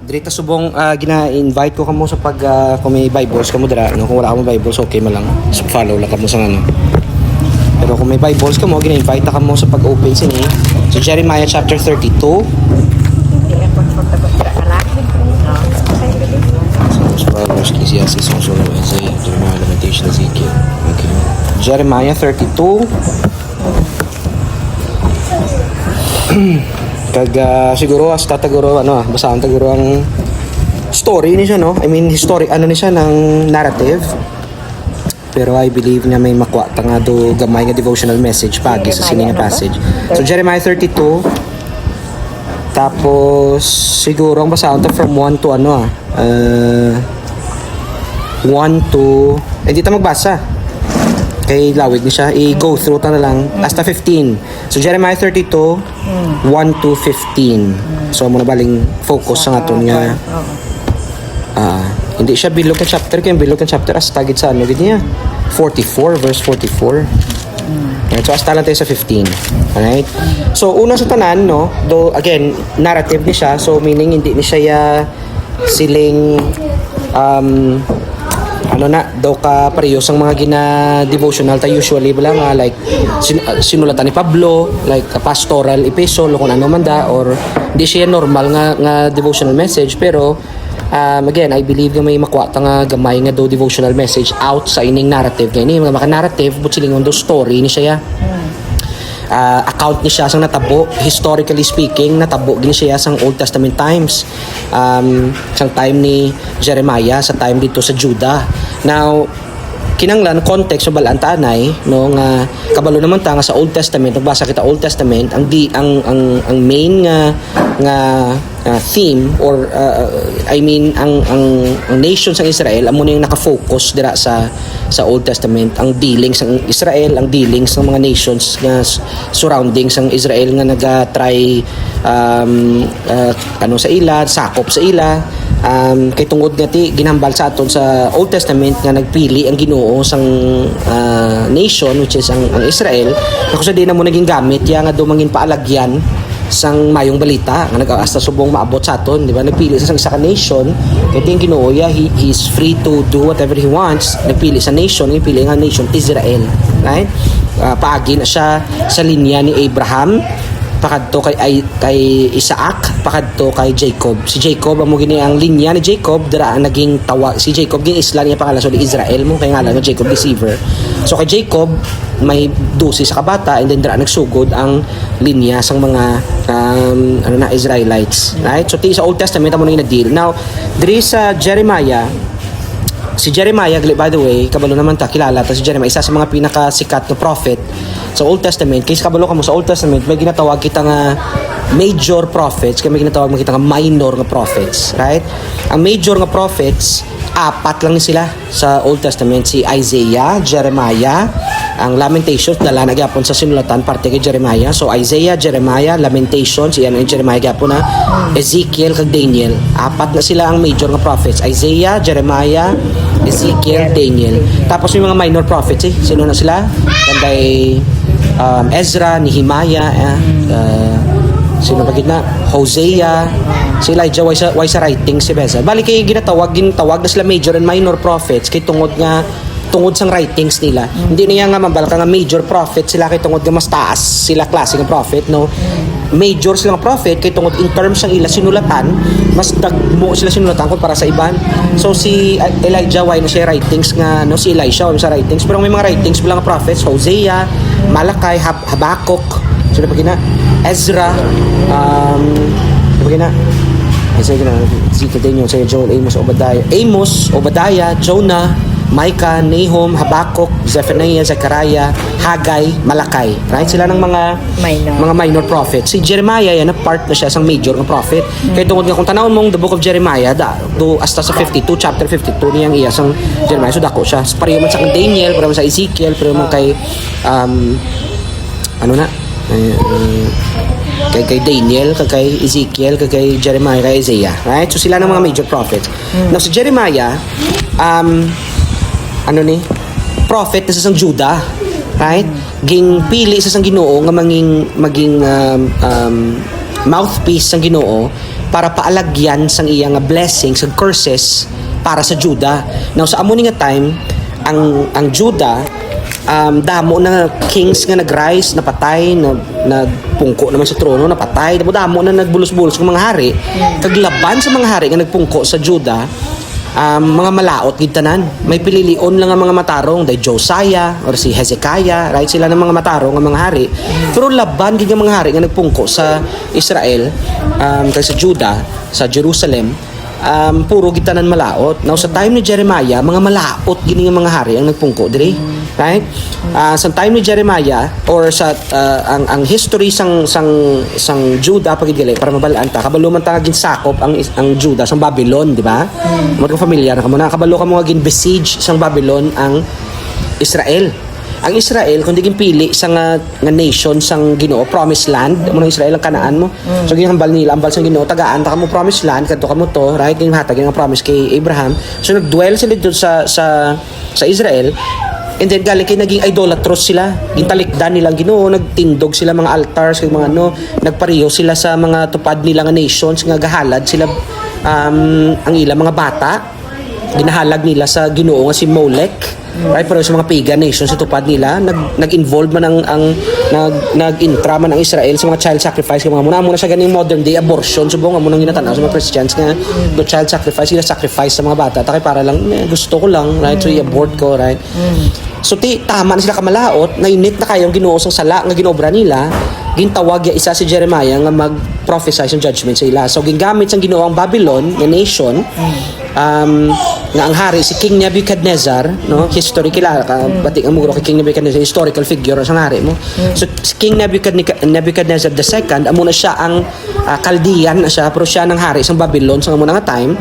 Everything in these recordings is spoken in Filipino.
Dirita subong gina-invite ko kamo sa pag kung may Bibles kamo dira, no? Kung wala kamo Bibles okay man lang. So, follow lang kamo sa ano. Pero kung may Bibles kamo, gina-invite ta kamo sa pag-open sini. So Jeremiah chapter 32. Proverbs, Ecclesiastes, Song of Solomon, Isaiah, Jeremiah, Lamentation, Ezekiel. Okay. Jeremiah 32. Kag siguro hasta taguro basahan taguro ang story ni siya, no? I mean history ni siya ng narrative. Pero I believe na may makuha ta nga do gamay nga devotional message pagi sa sini nga passage. So Jeremiah 32. Tapos siguro ang basahan ta from 1 to 1 to hindi ta magbasa. Kay lawig ni siya, i-go through ta na lang hasta 15. So Jeremiah 32 1 to 15. So muna baling focus sa aton nga hindi siya bilog ng chapter, kaya bilog ng chapter hasta gid sa ano gid niya 44 verse 44. Right, so hasta lang tayo sa 15. Alright? So una sa tanan, no, though again narrative ni siya, so meaning hindi ni siya siling daw ka parehas ang mga gina-devotional ta usually bala nga like sinulatan ni Pablo like a pastoral epistle kung ano man da, or di siya normal nga devotional message. Pero again I believe nga may makuha ta nga gamay nga do devotional message out sa ining narrative kay ni mga narrative but silingon do story ni siya account ni siya sang natabo, historically speaking natabo gini siya sang Old Testament times, sang time ni Jeremiah sa time dito sa Judah. Now kinanglan context sa balantanay no nga kabalo naman ta nga sa Old Testament nagbasa kita Old Testament ang main nga theme or I mean ang nation sang Israel amo na yung nakafocus dira sa Old Testament, ang dealings sang Israel, ang dealings ng mga nations nga surroundings sang Israel nga naga-try sa ila, sakop sa ila. Kay tungod nga ti ginambal sa aton sa Old Testament nga nagpili ang Ginoo sang nation which is ang Israel, ako sa di na mo naging gamit ya nga dumangin paalagyan sang mayong balita nga nag-asta subong maabot sa aton, di ba? Nagpili sa isa ka nation kay ting Ginoo ya he is free to do whatever he wants. Nagpili sa nation, nagpili nga nation Israel, right? Paagi na siya sa linya ni Abraham pakadto kay Isaac, pakadto kay Jacob. Si Jacob amo gini ang linya ni Jacob dira ang naging tawag si Jacob gin isla niya pangalan so Israel mo kay ngalan nga Jacob deceiver. So kay Jacob may 12 sa kabata and then dira nagsugod ang linya sang mga Israelites, right? So ti sa Old Testament amo na deal. Now diri sa Jeremiah, si Jeremiah, by the way, kabalo naman ta, kilala ta si Jeremiah, isa sa mga pinakasikat na prophet sa Old Testament. Kasi kabalo ka mo sa Old Testament, may ginatawag kita nga major prophets, kaya may ginatawag mo kita nga minor nga prophets, right? Ang major nga prophets, 4 lang ni sila sa Old Testament, si Isaiah, Jeremiah, ang Lamentations, dala na gyapon sa sinulatan, parte kay Jeremiah. So Isaiah, Jeremiah, Lamentations, iyan ang Jeremiah gyapon na, Ezekiel, kag Daniel. 4 na sila ang major nga prophets, Isaiah, Jeremiah, Ezekiel, Daniel. Tapos may mga minor prophets, sino na sila? Kanday Ezra, Nehemiah, sino pa gitna? Hosea, si Elijah, why sa writing si Beza. Bali kay ginatawag na sila major and minor prophets kay tungod sang writings nila. Hindi niya nga mabalaka nga major prophet sila kay tungod nga mas taas sila klase ng prophet, no? Major silang prophet kay tungod in terms sang ila sinulatan mas dagmo sila sinulatan kumpara sa iban. So si Elijah why na siya writings nga no, si Elisha why sa writings, pero may mga writings bilang prophets Hosea, Malakay, Habakuk, sino pa gina? Ezra, Ezekiel, Daniel, Joel, Amos, Obadiah, Jonah, Micah, Nahum, Habakuk, Zephaniah, Zechariah, Haggai, Malakay. Right? Sila ng mga minor prophets. Si Jeremiah yan, part na siya sa major ng prophet. Kaya tungkol nga kung tanawin mong the book of Jeremiah, hasta sa 52, chapter 52 niyang iya sang Jeremiah. So dako siya. Pareho man sa Daniel, pareho man sa Ezekiel, pareho man kay kay Daniel, kay Ezekiel, kay Jeremiah, kay Isaiah, right? So sila ng mga major prophets. Now si Jeremiah prophet na sa sang Judah, right? Ging pili sa sang Ginoo nga maging mouthpiece sang Ginoo para paalagyan sang iyang blessings ug curses para sa Juda. Now sa amo nga time ang Juda damo na kings nga nag-rise, napatay, nagpungko naman sa trono, napatay, damo na nagbulos-bulos ng mga hari. Kaglaban sa mga hari nga nagpungko sa Juda, mga malaot gid tanan. May pililion lang ang mga matarong, day Josiah or si Hezekiah, right? Sila ng mga matarong ang mga hari. Pero laban gid ang mga hari nga nagpungko sa Israel, kay sa Juda, sa Jerusalem, puro gid tanan malaot. Now sa time ni Jeremiah, mga malaot gid nga mga hari ang nagpungko diri. Right? Sa time ni Jeremiah or sa ang history sang Juda pagidili para mabalaan ta, kabalo man ta ginsakop ang Juda sang Babylon, di ba? Mo ka familiar ka mo na kabalo ka mo gin besiege sang Babylon ang Israel. Ang Israel kundi ginpili sa nga nation sang Ginoo, promised land mo ng Israel ang Kanaan mo. So ginhambal nila ambal sang Ginoo, tagaan ta kamo promised land kadto kamo to, right? Ginhatag ang promise kay Abraham. So nagdwell sila dito sa Israel. And then galing kay naging idolatros sila. Gintalikdan nilang Ginoo, nagtindog sila mga altars kay mga nagpariyo sila sa mga tupad nila nga nations nga gahalad sila ang ilang mga bata. Ginahalag nila sa Ginoo nga si Molech. Right, pero sa mga pagan nations sa tupad nila nag-involve man nag-intra man ang Israel sa mga child sacrifice kay mga muna sa ganing modern day abortion subong amo nang ginatanaw sa mga Christians nga no child sacrifice sila sacrifice sa mga bata takay para lang gusto ko lang, right, so i-abort ko, right. So tama na sila kamalaot, nainit na kayong Ginoo sang sala nga ginobra nila, gintawag ya isa si Jeremiah nga mag-prophesy sa judgment sa ila. So gingamit sang Ginoo ang Babylon nga nation, nga ang hari si King Nebuchadnezzar, no, history kilala ka batik ang mugro kay King Nebuchadnezzar, historical figure sa hari mo. So si King Nebuchadnezzar II amo na siya ang Chaldean na siya, pero siya nang hari sa Babylon sa muna nga time.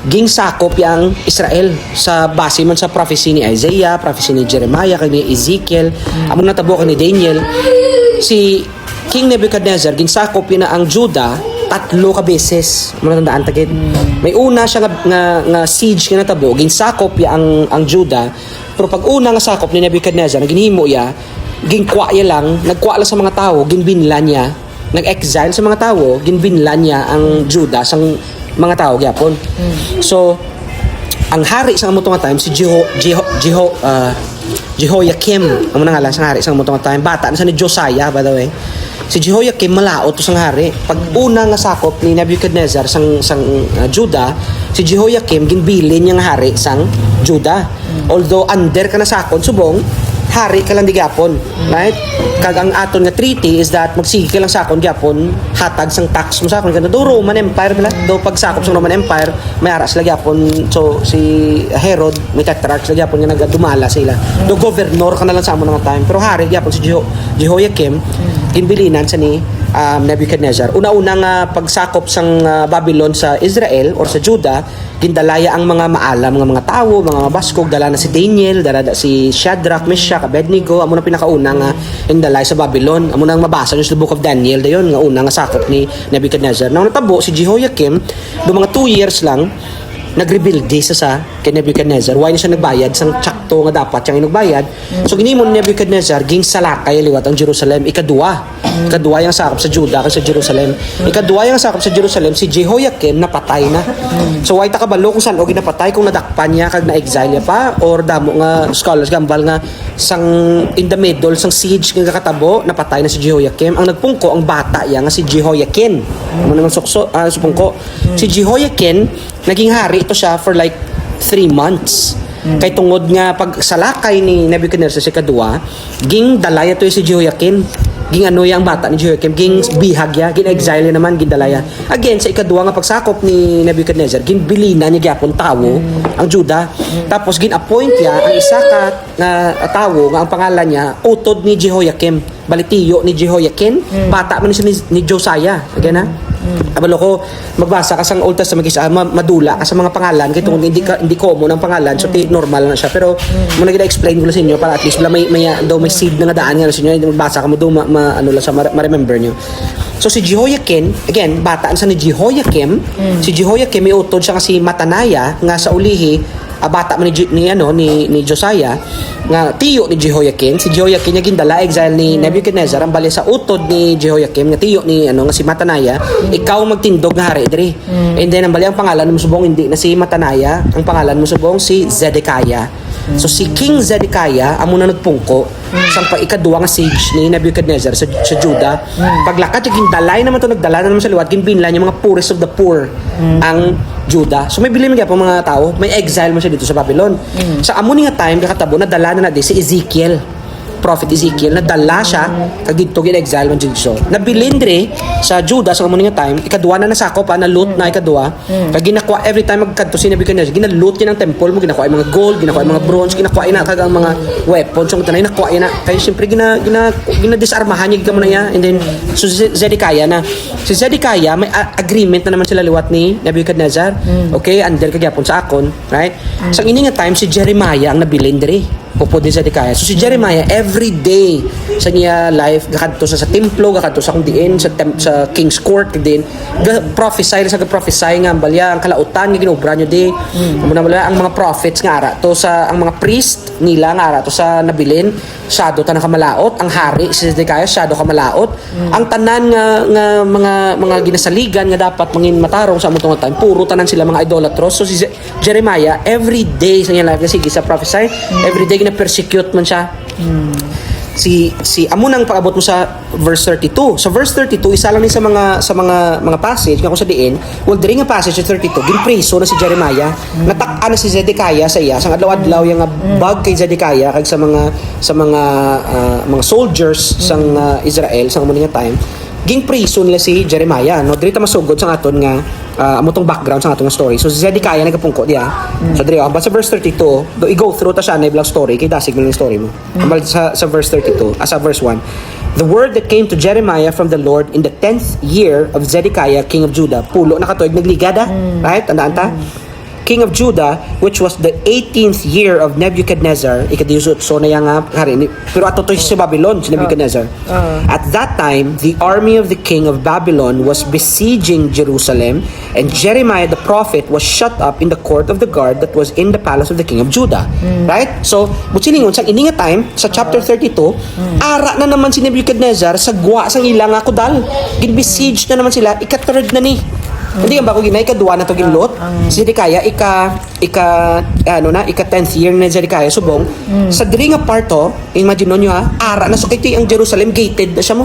Ginsakop yang Israel sa base man sa prophecy ni Isaiah, prophecy ni Jeremiah, kay ni Ezekiel, amo natabo kay ni Daniel. Si King Nebuchadnezzar ginsakop na ang Juda 3 ka beses. Matandaan tagit. May una siya nga siege nga natabo, ginsakop ya ang Juda. Pero pag una nga sakop ni Nebuchadnezzar, ginhimo ya, ginkwa ya lang, nagkwa lang sa mga tao, ginbinlan niya, nag-exile sa mga tao, ginbinlan niya ang Juda sang mga tao gyapon. So ang hari sa among time si Jehoiakim, amo na nga lang sa hari sa among time, bata na sa ni Josiah by the way. Si Jehoiakim malaot to sang hari. Pag una nga sakop ni Nebuchadnezzar sang Juda, si Jehoiakim ginbilin niya nga hari sang Juda. Although under ka na sakon subong hari ka lang di gyapon, right? Kag ang aton nga treaty is that magsige ka lang sakon gyapon, hatag sang tax mo sakon kana do Roman Empire bala, do pagsakop sa Roman Empire may aras la gyapon. So si Herod may tetrarch la gyapon nga nagadumala sila. Do governor ka na lang sa amo nga time, pero hari gyapon si Jehoiakim ginbilinan sa ni Nebuchadnezzar. Una-una nga pagsakop sang Babylon sa Israel or sa Juda, gindalaya ang mga maalam nga mga tawo, mga mabaskog, dala na si Daniel, dala na si Shadrach, Meshach, Abednego, amo na pinakauna nga indalay sa Babylon. Amo nang mabasa niyo sa Book of Daniel dayon nga una nga sakop ni Nebuchadnezzar. Nang natabo si Jehoiakim, do mga 2 years lang nag-rebuild sa kay Nebuchadnezzar. Why na siya nagbayad sang tsakto nga dapat siyang inugbayad. So ginimo ni Nebuchadnezzar ging salakay liwat ang Jerusalem. Ikadua yung sakop sa Juda kay sa Jerusalem. Ikadua yung sakop sa Jerusalem si Jehoiakim napatay na. So why ta kabalo kung saan o ginapatay, kung nadakpan niya kag na-exile niya pa or damo nga scholars gambal nga sang in the middle sang siege nga katabo napatay na si Jehoiakim. Ang nagpungko ang bata ya nga si Jehoiakim. Ano naman supungko. Si Jehoiakim naging hari ito siya for like 3 months. Kay tungod nga pag salakay ni Nebuchadnezzar sa kadua, ging dalaya to si Jehoiakim. Ging ano yang bata ni Jehoiakim, ging bihag ya, gin exile naman gin dalaya. Again sa ikadua nga pagsakop ni Nebuchadnezzar, gin bilina niya gyapon tawo ang Juda. Tapos gin appoint ya ang isa ka nga tawo nga ang pangalan niya utod ni Jehoiakim, balitiyo ni Jehoiakim, bata man siya ni Josiah. Again ha. Abalo ko magbasa ka sa Old Testament kaysa madula ka sa mga pangalan kay tungod hindi common ang pangalan, so normal na siya, pero mo na gina-explain ko lang sa inyo para at least may seed na nga daan nga sa inyo, magbasa ka mo do ano lang sa ma-remember nyo. So si Jehoiakim, again bataan sa ni Jehoiakim, si Jehoiakim may utod siya kasi Matanaya nga sa ulihi bata man ni Josiah nga tiyo ni Jehoiakim. Si Jehoiakim nga gindala exile ni Nebuchadnezzar ang bali sa utod ni Jehoiakim nga tiyo ni nga si Matanaya, ikaw magtindog nga hari diri. And then ang bali ang pangalan mo subong hindi na si Matanaya, ang pangalan mo subong si Zedekiah. So si King Zedekiah amo na nagpungko sang ikaduwa nga siege ni Nebuchadnezzar sa Judah. Paglakad yung dalay naman to nagdala na naman sa liwat ginbinlan yung mga poorest of the poor ang Judah. So may bilin mga mga tao, may exile mo siya dito sa Babylon. Sa amo ni nga time kakatabo nadala na si Ezekiel. Prophet Ezekiel nadala siya kag didto gin-exile man dito. Nabilin diri sa Judah sa amo ni nga time, ikaduwa na nasakop na loot na ikaduwa. Kag ginakuha every time magkadto si Nebuchadnezzar, ginaloot niya ng temple mo, ginakuha yung mga gold, ginakuha yung mga bronze, ginakuha ina kag ang mga weapons, yung tanay nakuha ina. Kaya syempre ginadisarmahan niya gamon na niya. And then so Zedekiah na. Si Zedekiah may agreement na naman sila liwat ni Nebuchadnezzar. Okay, under kagyapon sa akon, right? Sa ini nga time si Jeremiah ang nabilin diri. Upod ni Zedekiah. So si Jeremiah every day sa niya life gakadto sa templo, gakadto sa kung diin sa King's Court din prophesy nga balya ang kalautan nga ginobra nyo di muna wala ang mga prophets nga ara to sa ang mga priest nila nga ara to sa nabilin shadow tanang kamalaot ang hari si Zedekiah shadow kamalaot ang tanan nga mga ginasaligan nga dapat mangin matarong sa among time puro tanan sila mga idolatros. So si Jeremiah every day sa niya life sige sa prophesy every day na persecute man siya. Si amo nang paabot mo sa verse 32. So verse 32 isa lang ni sa mga passage nga kung sa diin, well diri nga passage sa 32 ginpreso na si Jeremiah, natak-an na si Zedekiah sa iya sang adlaw-adlaw yang bag kay Zedekiah kag sa mga soldiers sang Israel sang amo nga time. Ginpreso nila si Jeremiah, no? Diri ta masugod sang aton nga amo tong background sang aton nga story. So si Zedekiah nagapungko diya. So diri sa verse 32, do i-go through ta siya na iblang story kay dasig mo yung story mo. Ambal sa verse 32, sa verse 1. The word that came to Jeremiah from the Lord in the 10th year of Zedekiah, king of Judah. Pulo na katuig nagligada, right? Tandaan ta? King of Judah, which was the 18th year of Nebuchadnezzar, ikadiyusot so na yang hari pero ato to sa Babylon si Nebuchadnezzar. At that time the army of the king of Babylon was besieging Jerusalem, and Jeremiah the prophet was shut up in the court of the guard that was in the palace of the king of Judah. Right? So butsilingon sang ini nga time sa chapter 32, ara na naman si Nebuchadnezzar sa gwa sang ilang kudal. Ginbesiege na naman sila, ika-third na ni. Hindi ka ba ko ginay kadua na to ginlot. Si Zedekiah ika 10th year na Zedekiah subong sa diri nga parto, imagine niyo ara na so kay ang Jerusalem gated na siya mo.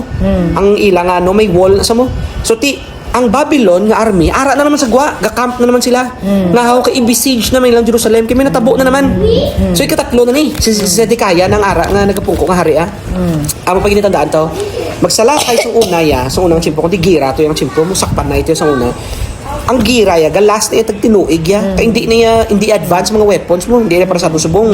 Ang ilang may wall na sa mo. So ang Babylon nga army ara na naman sa gwa, ga-camp na naman sila. Nahaw kay i-besiege na may ilang Jerusalem, kay may natabo na naman. So ikatatlo na ni si Zedekiah nang ara nga nagapungko nga hari Amo pa ginitandaan to. Magsalakay sa una sa unang chimpo kundi gira to yung chimpo mo sakpan na ito sa una. Ang gira last na itag tinuig kaya hindi advance mga weapons mo, hindi na para sa subong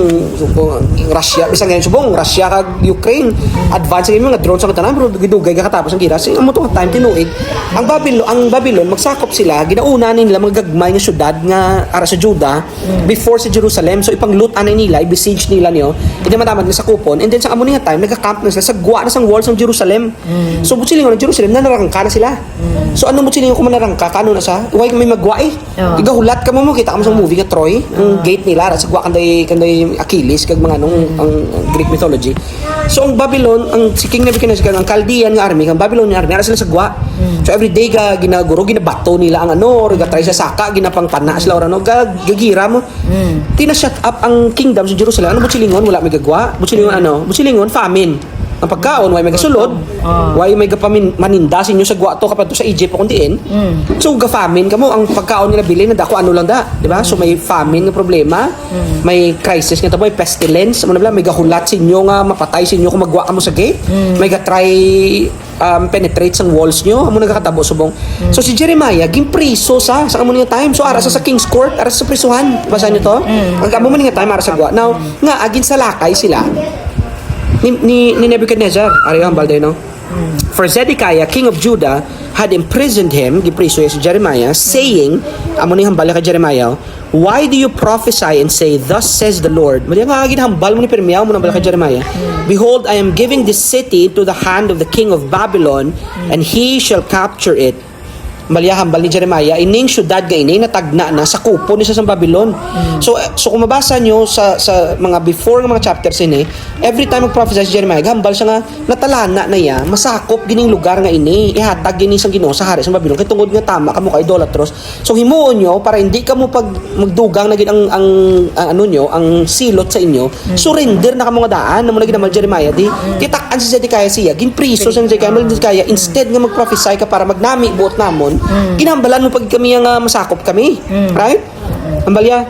Russia bisang ngayon subong Russia kag Ukraine advance yung mga drones sa katanan bro gidugay ka katapos ang gira sa amo tong time tinuig ang Babylon magsakop sila ginauna nila mga gagmay nga syudad nga ara sa Judah before sa Jerusalem. So ipang-loot anay nila i-besiege nila niyo hindi matamad na sa kupon, and then sa amo nga time nagka-camp na sila sa gwa na sang walls ng Jerusalem. So butsilingon ng Jerusalem nanarangka na sila. So ano butsilingon kung manarangka kano na sa way may magwa igahulat ka mo kita ka mo sa movie nga Troy ang gate nila sa gwa kanday Achilles kag mga ang Greek mythology. So ang Babylon ang si King Nebuchadnezzar ang Chaldean nga army ang Babylonian army ara sila sa gwa. So every day ginaguro ginabato nila ang gatry sa saka ginapangpana sila ora gagira mo. Tina-shut up ang kingdom sa Jerusalem. Ano butsilingon wala may gagwa butsilingon famine ang pagkaon way may gasulod way may maninda sinyo sa gwato kapag to sa Egypt kung diin so ga-famine kamo ang pagkaon nila bilin na dako ano lang di ba so may famine nga problema may crisis nga tabo may pestilence mo na may gahulat sinyo nga mapatay sinyo kung magwa kamo sa gate may ga-try penetrate sang walls nyo amo nagakatabo subong. So si Jeremiah ginpriso sa amo nga time so ara sa King's Court ara sa prisuhan basa nyo to ang amo man nga time ara sa gwa now nga agin sa lakay sila ni Nebuchadnezzar ari ang balde no. For Zedekiah king of Judah had imprisoned him gipriso si Jeremiah saying amo ni hambal ka Jeremiah, why do you prophesy and say thus says the Lord? Mali nga ginhambal mo ni Permiao mo nang bala ka Jeremiah. Behold, I am giving this city to the hand of the king of Babylon and he shall capture it Malia hambal ni Jeremiah, ining syudad ga ini natagna na sa kupo ni sa Babylon. So kung mabasa nyo sa mga before ng mga chapters ini, every time mag-prophesy si Jeremiah, hambal siya nga natalana na iya, masakop gining lugar nga ini, ihatag gini sa Ginoo sa hari sa Babylon kay tungod nga tama kamo ka idolatros. So himuon nyo para hindi kamo pag magdugang na gid ang ano nyo, ang silot sa inyo, surrender na kamo nga daan namo na ginamal Jeremiah di kitak-an si Zedekiah siya, ginpriso sa Zedekiah instead nga mag-prophesy ka para magnami buot namon, ginambalan mo pag kami nga masakop kami. Right? Ambalya,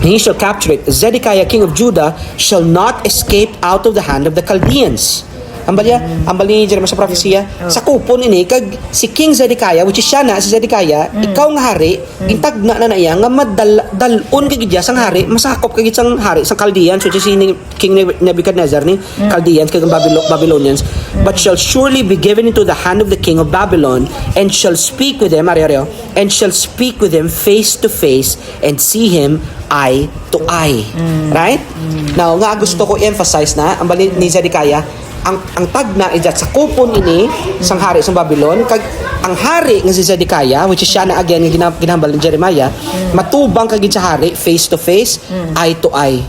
he shall capture it. Zedekiah, king of Judah, shall not escape out of the hand of the Chaldeans. Ambalya, ambal ni Jeremiah sa propesya, sa kupon ini kag si King Zedekiah, which is siya na si Zedekiah, ikaw nga hari, gintagna na iya nga madalon kag gidya sang hari, masakop kag sang hari sang Chaldeans, which is si King Nebuchadnezzar ni Chaldeans kag Babylonians, but shall surely be given into the hand of the king of Babylon, and shall speak with him, and shall speak with him face to face, and see him eye to eye. Right? Now, nga gusto ko i-emphasize na, ambal ni Zedekiah, ang tagna is that sa kupon ini sang hari sang Babylon kag ang hari nga si Zedekiah, which is siya na again nga ginahambal ni Jeremiah, matubang kagid sa hari face to face, eye to eye.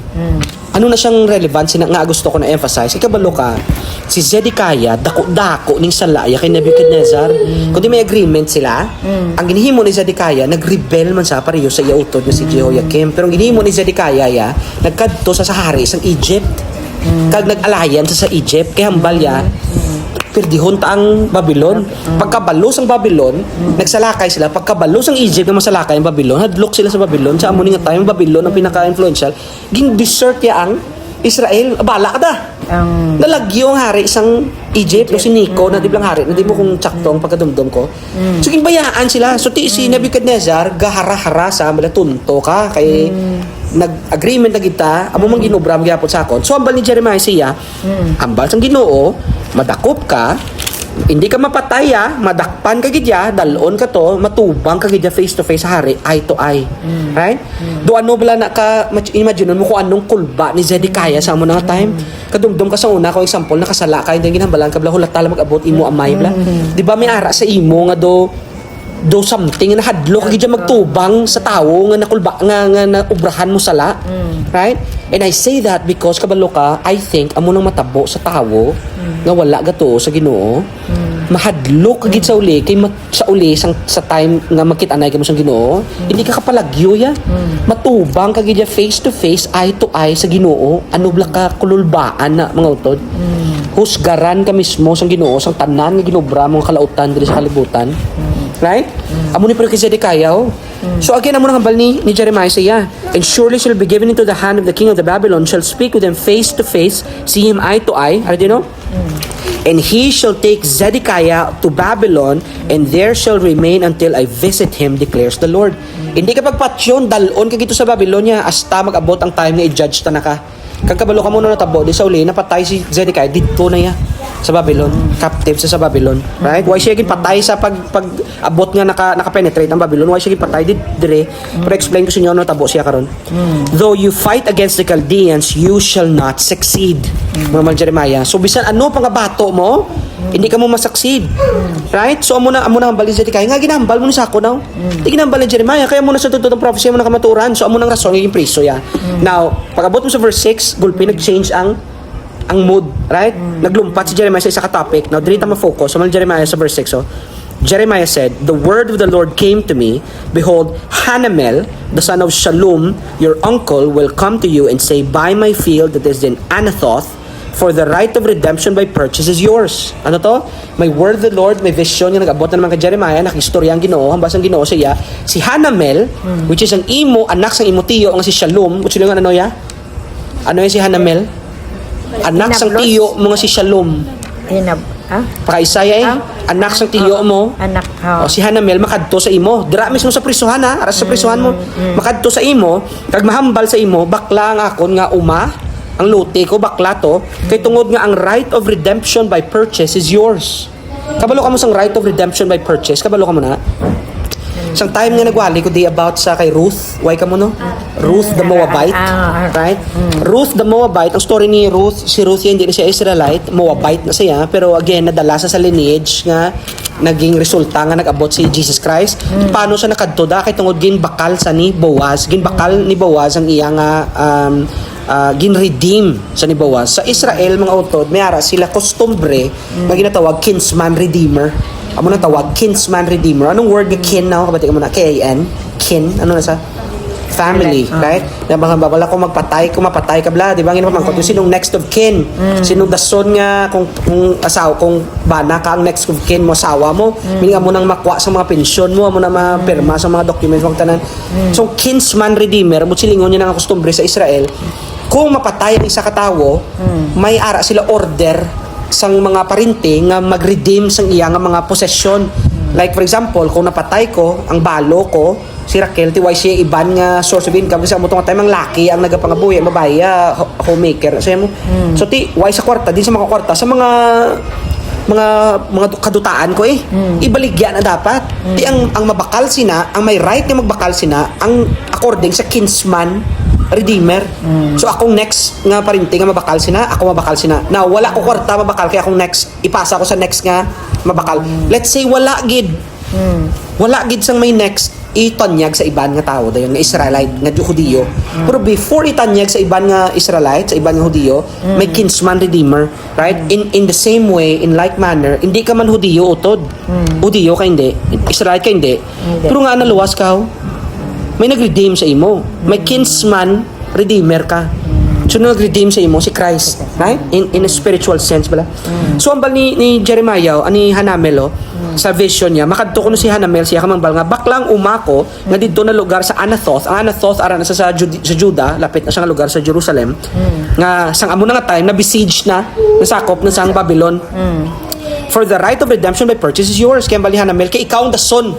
Ano na siyang relevance nga gusto ko na emphasize? Ikabalo ka, si Zedekiah dako-dako ning salaya kay Nebuchadnezzar. Kundi may agreement sila, ang ginhimo ni Zedekiah nagrebel man sa pareho sa iyautod nga si Jehoiakim. Pero ang ginhimo ni Zedekiah nagkadto sa hari sang Egypt. Kag nag-alliance sa Egypt kay hambal ya perdihon ta ang Babylon. Pagkabalo sang Babylon, nagsalakay sila. Pagkabalo sang Egypt nga masalakay ang Babylon, hadlok sila sa Babylon. Sa amo ning time Babylon ang pinaka-influential, ging desert ya ang Israel. Bala ka da. Nalagyo ang hari isang Egypt o si Nico na di blang hari na di mo kung tsakto ang pagkadumdum ko. So ginbayaan sila. So si Nebuchadnezzar gahara-hara sa malatunto ka kay nag-agreement na kita amo mang ginobra gyapon sa akon. So ambal ni Jeremiah siya, ambal sang Ginoo, madakop ka, hindi ka mapatay madakpan ka gidya, dalon ka to, matubang ka gidya face to face sa hari, eye to eye. Right? Do ano bala na ka imagine mo kung anong kulba ni Zedekiah sa amo na time. Kadumdum ka sa una ko example nakasala ka hindi ginhambalan ka bala hulatala mag-abot imo amay bala. Di ba may ara sa imo nga do something na hadlo kag gidya magtubang sa tawo nga nakulba nga naubrahan mo sala. Right? And I say that because kabalo ka, I think amo nang matabo sa tawo nga wala gato sa Ginoo. Mahadlo kagid sa uli kay sa uli sa time nga makit-anay ka mo sa Ginoo, hindi ka kapalagyo ya. Matubang kagid ya face to face, eye to eye sa Ginoo. Ano bla ka kululbaan na mga utod. Husgaran ka mismo sa Ginoo sang tanan nga ginobra mo kalautan diri sa kalibutan. Right? Amo ni pero kay Zedekiah. So again, amo nang hambal ni Jeremiah siya. And surely shall be given into the hand of the king of the Babylon, shall speak with him face to face, see him eye to eye. Ano din no? And he shall take Zedekiah to Babylon, and there shall remain until I visit him, declares the Lord. Hindi ka pagpatsyon, dalon ka gito sa Babylonia, hasta mag-abot ang time na i-judge ta na ka. Kagkabalo ka muna natabo, di sa uli, napatay si Zedekiah, dito na ya sa Babylon, captive sa Babylon, right? Why siya patay sa pag-abot nga naka-penetrate ang Babylon? Why siya patay dire? Pero explain ko sa inyo ano tabo siya karon. Though you fight against the Chaldeans, you shall not succeed. Mga Jeremiah. So bisan ano pang bato mo, hindi ka mo masucceed. Right? So amo na hambal ni Zedekiah nga ginambal mo ni sako now. Hindi ginambal ni Jeremiah kaya mo na sa tututong prophecy mo na kamaturan. So amo nang rason yung priso ya. Now, pag-abot mo sa verse 6, gulpi nag-change ang mood, right? Naglumpat si Jeremiah sa isa ka topic. Now, dito ma-focus. So, Jeremiah sa verse 6. So, Jeremiah said, "The word of the Lord came to me. Behold, Hanamel, the son of Shallum, your uncle, will come to you and say, Buy my field that is in Anathoth, for the right of redemption by purchase is yours." Ano to? May word of the Lord, may vision yung nag-abot na naman kay Jeremiah, nakistorya ang Ginoo, hambas ang Ginoo siya. Si Hanamel, which is ang imo, anak sang imo tiyo, ang si Shallum, which yung ano ya? Ano yung si Hanamel? Anak sang tiyo mga si Shallum. Paka-Isaya anak sang tiyo mo. Anak. O si Hanamel makadto sa imo. Dira mismo sa prisuhan aras sa prisuhan mo. Makadto sa imo, kag mahambal sa imo, bakla ang akon nga uma, ang luti ko bakla to, kay tungod nga ang right of redemption by purchase is yours. Kabalo ka mo sang right of redemption by purchase, kabalo ka mo na. Isang time nga nagwali ko di about sa kay Ruth. Why ka mo no? Ruth the Moabite. Right? Ruth the Moabite. Ang story ni Ruth, si Ruth yan, hindi na siya Israelite. Moabite na siya. Pero again, nadala sa lineage nga naging resulta nga nag-abot si Jesus Christ. Paano siya nakadto da kay tungod ginbakal sa ni Boaz. Ginbakal ni Boaz ang iya nga ginredeem sa ni Boaz. Sa Israel, mga utod, may ara sila kostumbre na ginatawag kinsman redeemer. Amo na tawag kinsman redeemer. Anong word nga kin na kapatid mo na K-I-N? Kin, ano na sa family, right? Na mga babala kung mapatay ka bla, di ba? Ngino pamangkot yung sinong next of kin. Sinong dason nga kung asawa, kung bana ka ang next of kin mo, asawa mo, meaning mo nang makuha sa mga pensyon mo, mo na mapirma sa mga documents mo tanan. So kinsman redeemer, mo silingon niya ng kostumbre sa Israel. Kung mapatay ang isa ka tawo, may ara sila order sang mga parinte nga mag-redeem sang iya nga mga possession. Like for example, kung napatay ko ang balo ko, si Raquel ti siya iban nga source of income kasi amo tong time ang laki ang nagapangabuhi, babae homemaker sa mo. So ti why sa kwarta din sa mga kwarta sa mga kadutaan ko ibaligya na dapat. Ti ang mabakal sina, ang may right nga magbakal sina ang according sa kinsman redeemer. So akong next nga parinte nga mabakal sina, ako mabakal sina. Now wala ko kwarta mabakal kaya akong next ipasa ko sa next nga mabakal. Let's say wala gid. Wala gid sang may next itanyag sa iban nga tao dayon nga Israelite nga Hudiyo. Pero before itanyag sa iban nga Israelite, sa iban nga Hudiyo, may kinsman redeemer, right? In the same way, in like manner, hindi ka man Hudiyo utod. Hudiyo ka hindi, Israelite ka hindi. Pero nga naluwas ka, may nag-redeem sa imo. May kinsman redeemer ka. So nag-redeem sa imo si Christ, right? In a spiritual sense bala. So ang bal ni Jeremiah ani Hanamel sa vision niya, makadto kuno si Hanamel siya kamang bal nga baklang umako nga didto na lugar sa Anathoth. Ang Anathoth ara na sa Juda, lapit na siya nga lugar sa Jerusalem. Nga sang amo na nga time na besiege na nasakop na sang Babylon. For the right of redemption by purchase is yours. Kaya bali Hanamel kay ikaw ang dason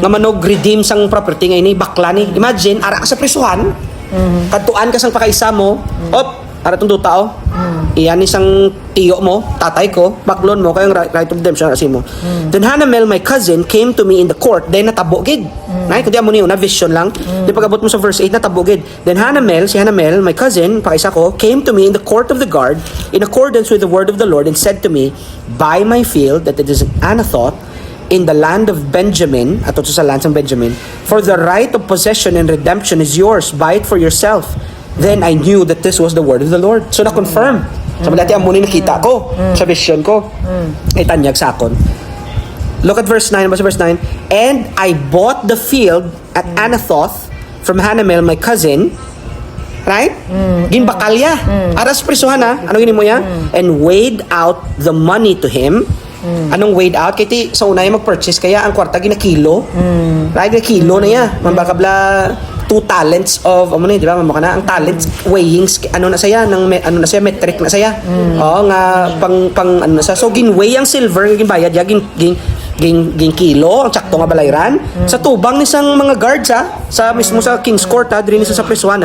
nga manog redeem sang property nga ini bakla ni. Imagine ara ka sa prisuhan. Kadtuan ka sang pakaisa mo, ara tong tao. Iyan isang tiyo mo, tatay ko, baklon mo kayong right of redemption kasi mo. Then Hanamel, my cousin, came to me in the court. Then natabo gid. Nay, kundi amo niyo na vision lang. Di pag-abot mo sa verse 8 natabo gid. Then si Hanamel, my cousin, pakaisa ko, came to me in the court of the guard in accordance with the word of the Lord and said to me, buy my field that it is Anathoth in the land of Benjamin, ato sa land ng Benjamin, for the right of possession and redemption is yours, buy it for yourself. Then I knew that this was the word of the Lord. So na-confirm. Sabi dati ang muna nakita ko sa vision ko. Ay tanyag sa akon. Look at verse 9. Verse 9. And I bought the field at Anathoth from Hanamel, my cousin. Right? Ginbakalya. Aras prisuhan ha. Ano gini mo ya? And weighed out the money to him. Anong weighed out? Kaya sa una yung mag-purchase kaya ang kwarta ginakilo. Right? Kilo na yan. Mambakabla 2 talents of di ba mamaka na ang talents weighing ano na saya metric na saya. Nga pang ano na sa so ginweigh ang silver ginbayad ya ging kilo ang sakto nga balayran sa tubang ni sang mga guards sa mismo sa King's Court diri ni sa prisuhan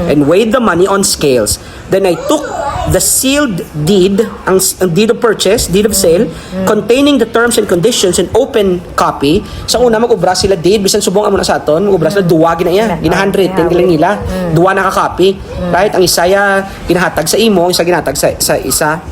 and weighed the money on scales. Then I took the sealed deed, ang deed of purchase, deed of sale, containing the terms and conditions in open copy. Sa una mag-ubra sila deed, bisan subong amo na sa aton, mag-ubra sila duwa ginaya, gina-handwritten gilang nila, duwa naka-copy, right? Ang isaya ginahatag sa imo, ang isa ginatag sa isa.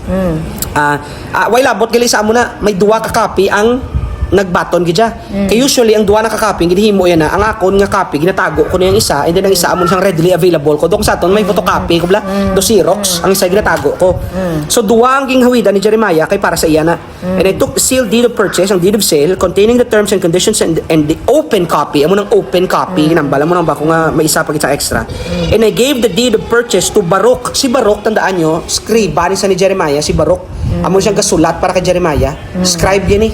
Way labot gali sa amo na may duwa ka copy ang nagbaton gidya. Kaya usually ang duwa na ka-copy ginahimo yan na ang akon nga copy ginatago ko na yung isa and then ang isa amon siyang readily available ko dok sa aton may photocopy ko bla do Xerox ang isa ginatago ko. So duwa ang ginghawida ni Jeremiah kay para sa iya na. And I took the sealed deed of purchase, ang deed of sale containing the terms and conditions and the open copy. Amo nang open copy ginambala mo nang ba ko nga may isa pa kita extra. And I gave the deed of purchase to Baruch. Si Baruch tandaan nyo, scribe ni sa ni Jeremiah si Baruch. Amo siyang kasulat para kay Jeremiah. Scribe yan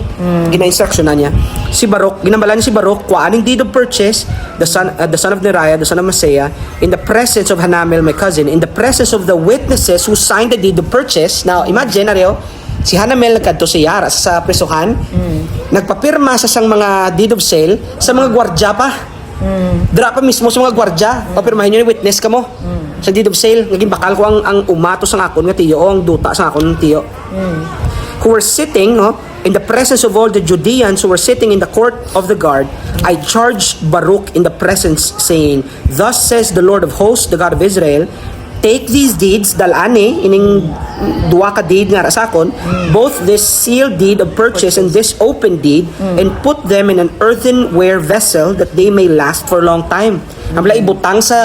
gina-instruction na niya. Si Baruch, ginambala niya si Baruch, kuhaan ang deed of purchase, the son of Neriah, the son of Maaseiah, in the presence of Hanamel, my cousin, in the presence of the witnesses who signed the deed of purchase. Now, imagine, si Hanamel nagkadto si Yara sa prisuhan, nagpapirma sa sang mga deed of sale sa mga gwardya pa. Dra pa mismo sa mga gwardya, papirmahin nyo ni witness ka mo. Sa deed of sale, naging bakal ko ang umato sa akon nga tiyo o ang duta sa akon ng tiyo. Who were sitting in the presence of all the Judeans who were sitting in the court of the guard, I charged Baruch in the presence, saying, Thus says the Lord of hosts, the God of Israel, take these deeds, dalane, ining duwa ka deed nga rasakon, both this sealed deed of purchase and this open deed, and put them in an earthenware vessel that they may last for a long time. Ang bala ibutang sa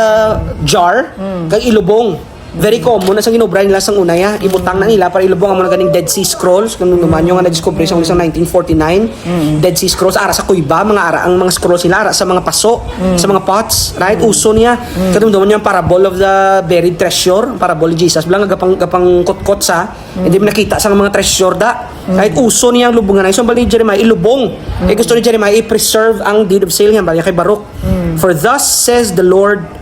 jar, kag ilubong. Very common na sa ginobra nila sang unaya, ibutang na nila para ilubong ang mga ganing Dead Sea Scrolls kung naman yung na-discover sa 1949. Dead Sea Scrolls ara sa kuiba, mga ara ang mga scrolls nila ara sa mga paso, sa mga pots, right? Uso niya. Kadumduman yung parable of the buried treasure, parable ni Jesus. Bilang gapang kot-kot sa, hindi mo nakita sa mga treasure da. Right? Uso niya ang lubungan na. So bali ni Jeremiah ilubong. Gusto ni Jeremiah i-preserve ang deed of sale niya bali kay Baruch. For thus says the Lord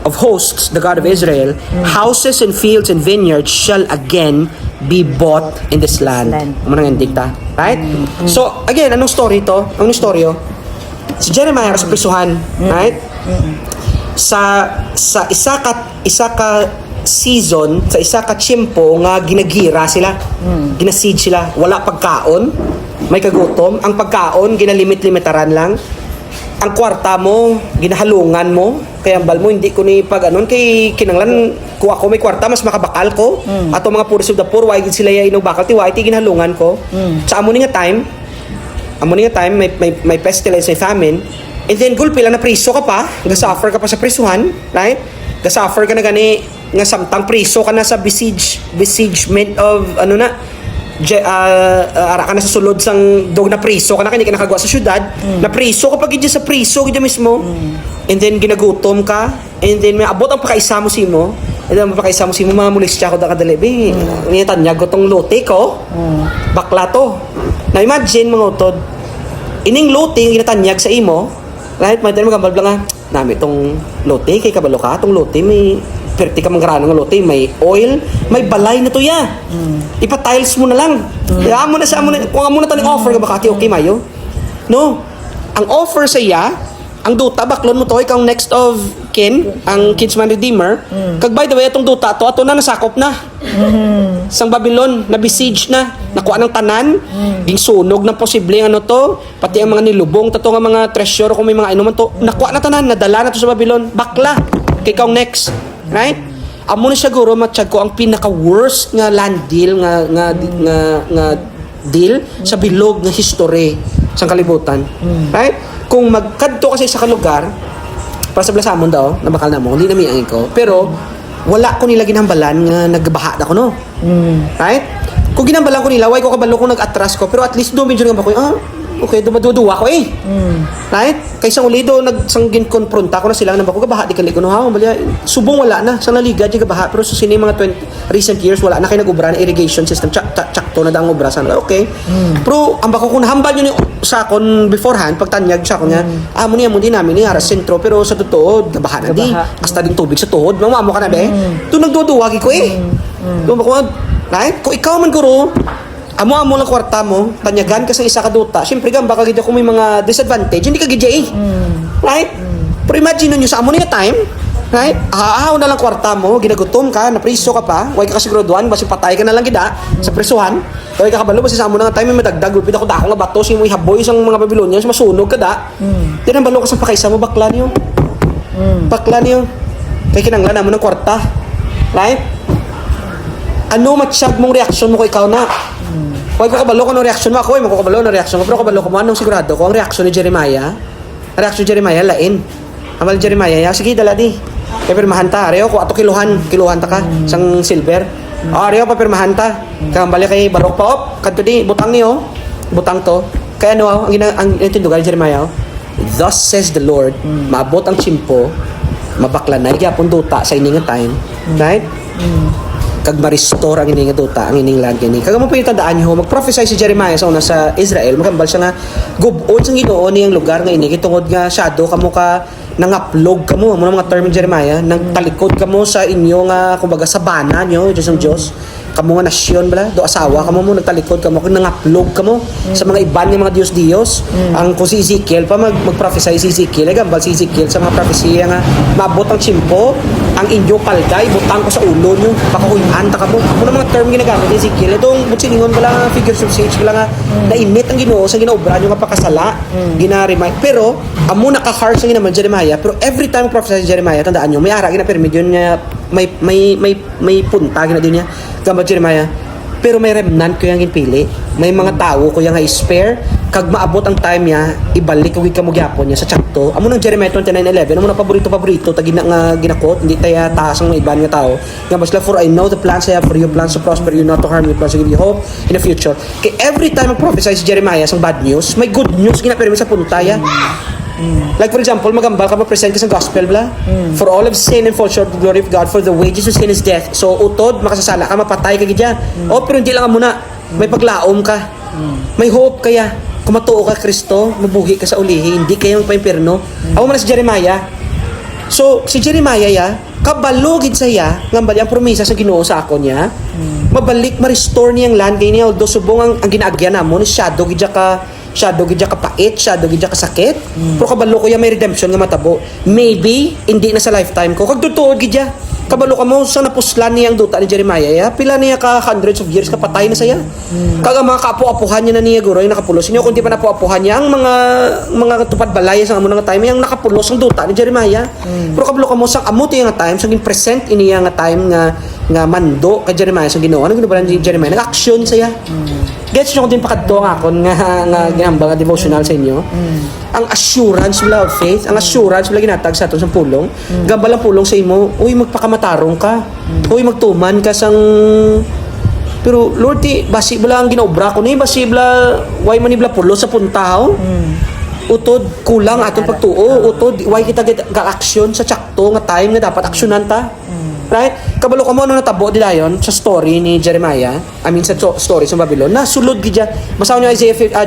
of hosts, the God of Israel, houses and fields and vineyards shall again be bought in this land. Manang dikta, right? So, again, anong story to? Anong storyo? Si Jeremiah sa prisuhan, right? Sa isa ka season, sa isa ka tiyempo nga ginagira sila. Ginasiege sila. Wala pagkaon, may kagutom. Ang pagkaon, ginalimit-limitaran lang. Ang kwarta mo, ginahalungan mo, kaya ang bal mo, hindi ko ni pag anon, kay kinanglan, kuha ko may kwarta, mas makabakal ko, ato mga puris of the poor, why sila ya inubakal, tiwa, iti ginahalungan ko. Sa amo nga time, may pestilence, may famine, and then gulpi lang na priso ka pa, gasuffer ka pa sa prisuhan, right? Gasuffer ka na gani, nga samtang priso ka na sa besiegement of, ara ka na sa sulod sang dog na priso ka na kanya nakagawa sa syudad na priso kapag gidya sa priso gidya mismo and then ginagutom ka and then may abot ang pakaisa mo simo and then mapakaisa mo simo mga mulis siya ko da kadali be nitanyag ko tong lote ko bakla to na imagine mga utod ining lote yung ginatanyag sa imo right may tayo magambal nga nami tong lote kay kabalo ka tong lote may perti ka manggrano ng lote, may oil, may balay na to ya. Ipa-tiles mo na lang. Kaya mo na sa amo na, kung amo na taning offer ka bakati okay mayo. No. Ang offer sa iya, ang duta baklon mo to ikaw next of kin, ang kinsman redeemer. Kag by the way atong duta to ato na nasakop na. Sang Babylon na besiege na, nakuha ng tanan, ging sunog na posible ano to, pati ang mga nilubong tato nga mga treasure kung may mga inuman to, nakuha na tanan, nadala na to sa Babylon. Bakla. Kay ikaw next. Right? Amo na siya guro matsyag ko ang pinaka-worst nga land deal nga deal sa bilog nga history sa kalibutan. Right? Kung magkadto kasi sa kalugar para sa blasamon daw, nabakal na mo, hindi na miangin ko. Pero wala ko nila ginambalan nga nagbaha na ko no. Right? Kung ginambalan ko nila, why ko kabalo kung nag-atras ko, pero at least do medyo nga ba ko, okay, dumaduwa ko eh. Right? Kaysa ulido, nagsanggin konfronta ko na sila, nabako gabaha, di kaliko no, balya, subong wala na, sa naliga, di gabaha, pero sa sini mga recent years, wala na kayo nag-ubra na irrigation system, tsakto na dang ubra, sana, okay. Pero, ang bako kung nahambal nyo sa akon beforehand, pagtanyag sa akon nga, amo niya mo din namin, ni Aras Sentro, pero sa totoo, gabaha na di, hasta din tubig sa tuhod, mamamo ka na be, ito nagduduwagi ko eh. Right? Kung ikaw man guro, amo lang kwarta mo, tanyagan ka sa isa ka duta. Siyempre gamba ka gidya kung may mga disadvantage, hindi ka gidya eh. Right? Pero imagine nyo sa amo niya time, right? Aahaw na lang kwarta mo, ginagutom ka, napriso ka pa, huwag ka siguraduhan, basi patay ka na lang gida sa prisuhan. Huwag ka kabalo, basi sa amo na nga time, may madagdag, gulpid ako dako nga bato, sino mo ihaboy sa mga Babylonians, masunog ka da. Tinambalo ka sa pakaisa mo, bakla niyo. Bakla niyo. Kaya kinanglan mo ng kwarta. Right? Ano matsyag mong reaksyon mo kung ikaw na? Huwag ko kabalo ko ng reaksyon mo. Ako magkakabalo ng reaksyon ko. Pero kabalo ko mo, anong sigurado ko? Ang reaksyon ni Jeremiah, lain. Amal Jeremiah, sige, dala di. Kaya pirmahan ta. Areo ko, ato kiluhan ta ka. Sang silver. Areo pa pirmahan ta. Kambali kay Baruch pa, kanto di, butang niyo. Butang to. Kaya ano, ang tindugan ni Jeremiah, thus says the Lord, maabot ang tsimpo, mabakla na, igapon duta sa ining time. Right? Kag ma-restore ang ining duta, ang ining land gani. Kag mo pinatandaan niyo, mag-prophesy si Jeremiah sa una sa Israel, magambal siya nga gubon sa Ginoo niyang lugar nga ini kitungod nga shadow kamo ka nangaplog kamo mo mga term ni Jeremiah, nang talikod kamo sa inyo nga kumbaga sabana niyo, Diyos ng Diyos. Kamo nga nasyon bala, do asawa kamo mo nagtalikod kamo kag nangaplog kamo sa mga iban nga mga Diyos. Ang kung si Ezekiel pa mag-prophesy si Ezekiel, gambal si Ezekiel sa mga prophecy nga maabot ang tsimpo ang inyo palday butang ko sa ulo nyo pakahuyan ta kamo mo mga term ginagamit ni Ezekiel itong siningon wala nga figures of speech wala nga nainit ang Ginoo sa ginaobra nyo nga pakasala gina-remind pero amo naka-harsh ang ginaman Jeremiah pero every time prophesy si Jeremiah tandaan nyo may ara gina-permit yun nga may punta gina din niya gamba Jeremiah pero may remnant ko yung ginpili may mga tao ko yung spare kag maabot ang time niya ibalik kag kamo gyapon niya sa chapto amo nang Jeremiah 29:11 amo na paborito tagi na nga ginakot hindi taya taas ang mga iban nga tao nga basla for I know the plans I have for you plans to prosper you not to harm you plans to give you hope in the future kay every time prophesy si Jeremiah sang bad news may good news gina-permit sa puntaya like for example magambal ka present ka sa gospel bla for all of sin and fall short of the glory of God for the wages of sin is death so utod makasasala ka mapatay ka gidya pero hindi lang muna may paglaom ka may hope kaya kumatuo ka Kristo mabuhi ka sa ulihi hindi kayo magpaimpierno ako man si Jeremiah so si Jeremiah ya kabalugid saya ngambali ang promesa sa Ginoo sa akon niya mabalik ma-restore niyang land kay niya although subong ang ginaagyan namo ni shadow gidya ka pait, shadow gidya ka sakit. Pero kabalo ko ya may redemption nga matabo. Maybe hindi na sa lifetime ko. Kag tutuod gidya. Kabalo ka mo sa napuslan niyang duta ni Jeremiah. Ya, pila niya ka hundreds of years ka patay na saya. Kag ang mga kaapo-apuhan niya na niya guro yung nakapulos. Inyo kundi pa napo-apuhan niya ang mga tupad balay sa amo nga time yang nakapulos ang duta ni Jeremiah. Pero kabalo ka mo sa amo nga time sa present iniya nga time nga mando kay Jeremiah sa Ginoo. Ano ginabalan ni Jeremiah? Nag-action saya. Gets nyo ko din pakadto nga akon nga ginambang nga devotional sa inyo. Ang assurance wala of faith, ang assurance wala ginatag sa aton sa pulong. Gambal ang pulong sa imo, uy magpakamatarong ka. Uy magtuman ka sang pero Lord ti basi bala ang ginaobra ko ni basi bala why man ibla pulo sa puntaw. Utod kulang aton pagtuo, utod why kita ga-action sa tsakto nga time nga dapat aksyonan ta. Right? Kabalo ka mo ano natabo di dayon sa story ni Jeremiah. I mean sa story sa Babylon. Nasulod gid siya. Basaw niyo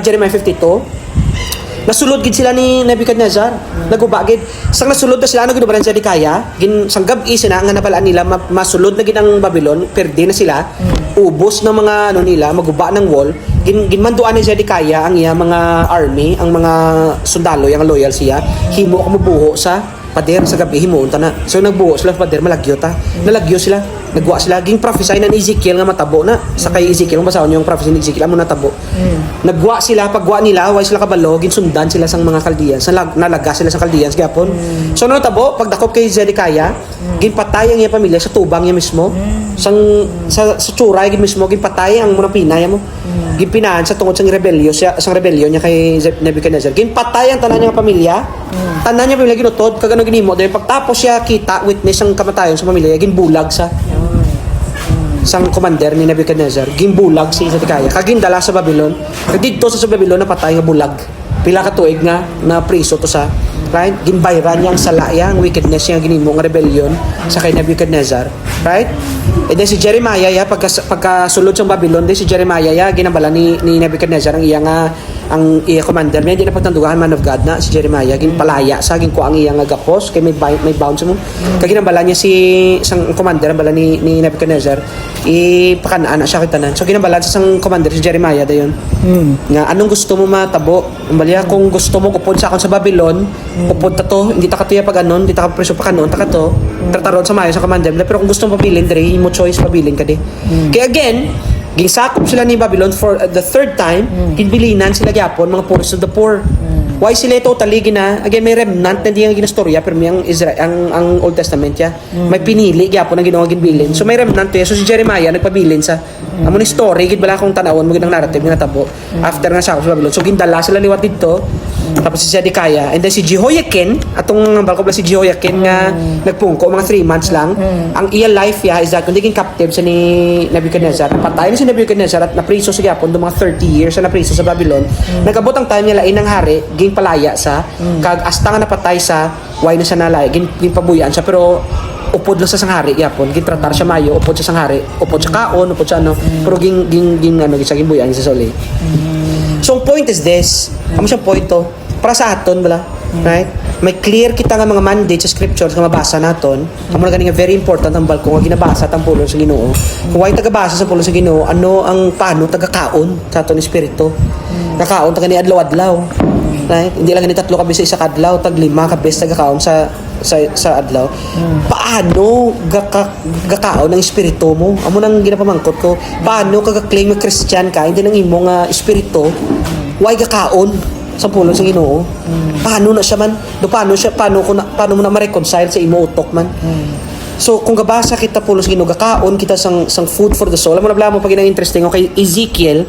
Jeremiah 52. Nasulod gid sila ni Nebuchadnezzar. Nagubagid. Sang nasulod na sila ano ginubaran sa Dikaya, gin sang gabi sina nga nabalaan nila masulod na gid ang Babylon, perde na sila. Ubos ng mga ano nila, maguba ng wall. Ginmanduan ni Zedekiah ang iya mga army, ang mga sundalo, yang loyal siya. Himo ko mabuho sa pader sa gabi himuon ta na. So nagbuo sila sa pader malagyo ta. Nalagyo sila. Nagwa sila ging prophesy na ni Ezekiel nga matabo na. Sa kay Ezekiel basahon niyo yung prophecy ni Ezekiel amo natabo. Nagwa sila pagwa nila way sila kabalo ginsundan sila sang mga Chaldeans. Nalaga sila sa Chaldeans gyapon. So ano natabo pagdakop kay Zedekiah ginpatay ang iya pamilya sa tubang niya mismo. Sang sa tsuray gid mismo ginpatay ang mga pinaya mo. Ginpinahan sa tungod sang rebellion sang rebellion niya kay Nebuchadnezzar. Ginpatay ang tanan niya pamilya. Tanan niya pamilya ginutod kag ano ginimo dahil pagtapos siya kita witness ang kamatayon sa pamilya ginbulag sa sang commander ni Nebuchadnezzar ginbulag si Zedekiah kag gindala sa Babylon kag didto sa Babylon napatay nga bulag pila ka tuig nga na priso to sa right ginbayran niya ang sala yang wickedness niya ginimo nga rebellion sa kay Nebuchadnezzar right and then si Jeremiah ya pagkasulod sa Babylon din si Jeremiah ya ginabala ni Nebuchadnezzar ang iya nga ang iya commander niya di na pagtandugahan man of God na si Jeremiah ginpalaya sa ginko ang iya nga gapos kay may bounds mo kag ginabala niya si sang commander bala ni Nebuchadnezzar ipakanaan na siya kitanan so ginabala sa sang commander si Jeremiah dayon nga anong gusto mo matabo umbaliya kung gusto mo upod sa akon sa Babylon upod ta to hindi ta katuya pag anon hindi ta ka preso pa kanon ta ka to trataron sa mayo sa commander pero kung gusto mo pabilin dire mo choice pabilin ka di kaya again gisakop sila ni Babylon for the third time ginbilinan sila gyapon mga poorest of the poor why sila totally gina again may remnant na di nga ginastorya pero may ang Israel ang Old Testament ya may pinili gyapon ang Ginoo ginbilin so may remnant so si Jeremiah nagpabilin sa amo ni story gid bala kung tanawon mo gid ang narrative nga natabo after nga sakop sa Babylon so gindala sila liwat didto tapos si Zedekiah and then si Jehoiakim atong balko si Jehoiakim nga nagpungko mga 3 months lang ang iya life ya is that kung diging captive sa ni Nebuchadnezzar napatay na si Nebuchadnezzar at napriso sa gyapon do mga 30 years sa napriso sa Babylon nagabot ang time niya lain ng hari ging palaya sa kag hasta nga napatay sa why na sa nalay ging pabuyan siya pero upod lang sa sanghari gyapon gitratar siya mayo upod sa sanghari upod sa kaon upod sa ano pero ging ano gisaging buyan sa soli so ang point is this amo siya point to para sa aton bala right may clear kita nga mga mandate sa scriptures nga mabasa naton amo na gani nga very important ang balko nga ginabasa tang pulong sa Ginoo kung way tagabasa sa pulong sa Ginoo ano ang paano tagakaon sa aton espiritu nakaon ta gani adlaw-adlaw right hindi lang gani 3 ka beses sa kadlaw tag 5 ka beses tagakaon sa sa adlaw. Paano gakaon ng espiritu mo? Amo nang ginapamangkot ko. Paano ka-claim nga Christian ka hindi nang imo nga espiritu? Why gakaon sa pulong sa Ginoo? Paano na siya man? Paano mo na ma-reconcile sa imo utok man? So kung gabasa kita pulos ginugakaon kita sang food for the soul. Amo na mo pag interesting okay Ezekiel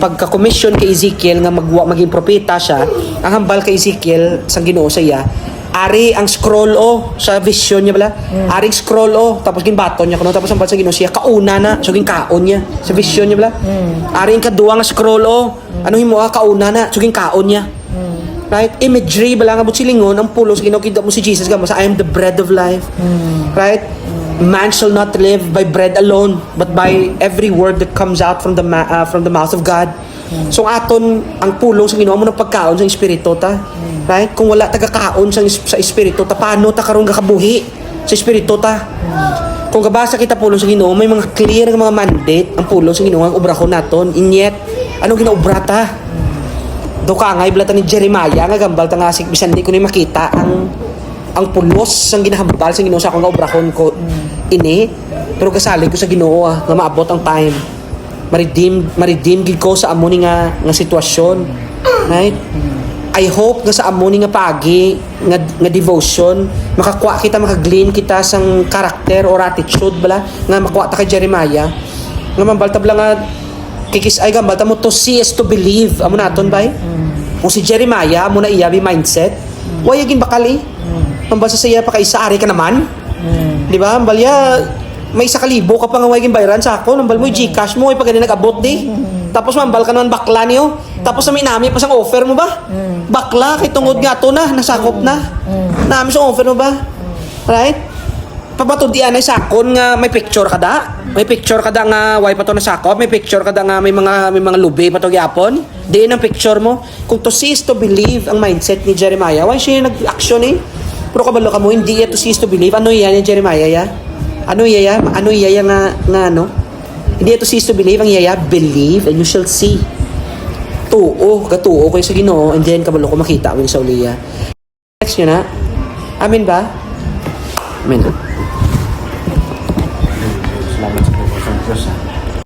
pagka-commission kay Ezekiel nga maging propeta siya, ang hambal kay Ezekiel sang Ginoo sa iya. Ari ang scroll sa vision niya bala. Ari ang scroll tapos ginbaton niya kuno tapos ang hambal sa Ginoo siya kauna na so kaon niya sa vision niya bala. Ari ang kaduwa nga scroll ano himo kauna na so kaon niya. Right? Imagery bala nga silingon ang pulos ginokita mo si Jesus gamo sa I am the bread of life. Right? Man shall not live by bread alone but by every word that comes out from the mouth of God. So aton ang pulong sa Ginoo mo ng pagkaon sa espiritu ta. Right? Kung wala tagakaon sa espiritu ta paano ta karon gakabuhi sa espiritu ta? Kung gabasa kita pulong sa Ginoo may mga clear nga mga mandate ang pulong sa Ginoo ang obrahon naton. Inyet anong ginaobra ta? Do ka nga iblatan ni Jeremiah nga gambal ta nga bisan di ko ni makita ang pulos sang ginahambal sa Ginoo sa akong obrahon ko ini pero kasalig ko sa Ginoo nga maabot ang time ma-redeem gid ko sa amo ni nga sitwasyon, right? I hope nga sa amo ni nga pagi nga devotion makakuha kita makaglean kita sang karakter or attitude bala nga makuha ta kay Jeremiah nga mambalta bala nga kikis ay gambal ta mo to see is to believe amo naton bay. Kung si Jeremiah mo na iyabi mindset why agin bakali mambal sa saya pa kay isa ari ka naman di ba ambalya may 1,000 ka pa nga waging bayaran sa ako nambal mo Gcash mo pag ganun nag-abot di tapos mambal ka naman bakla niyo tapos may nami pa sang offer mo ba bakla kay tungod nga to na nasakop na nami sa offer mo ba right pabatod diyan ay sakon nga may picture kada nga why pa to nasakop may picture kada nga may mga lubi pa to gyapon diin ang picture mo kung to see is to believe ang mindset ni Jeremiah why siya nag-action pero kabalo ka mo hindi to see is to believe ano yan ni Jeremiah ya ano iya nga ano hindi to see is to believe ang iya believe and you shall see katuo kayo sa Ginoo and then kabalo ko makita mo sa uliya next nyo na amen ba amen. Salamat sa Diyos.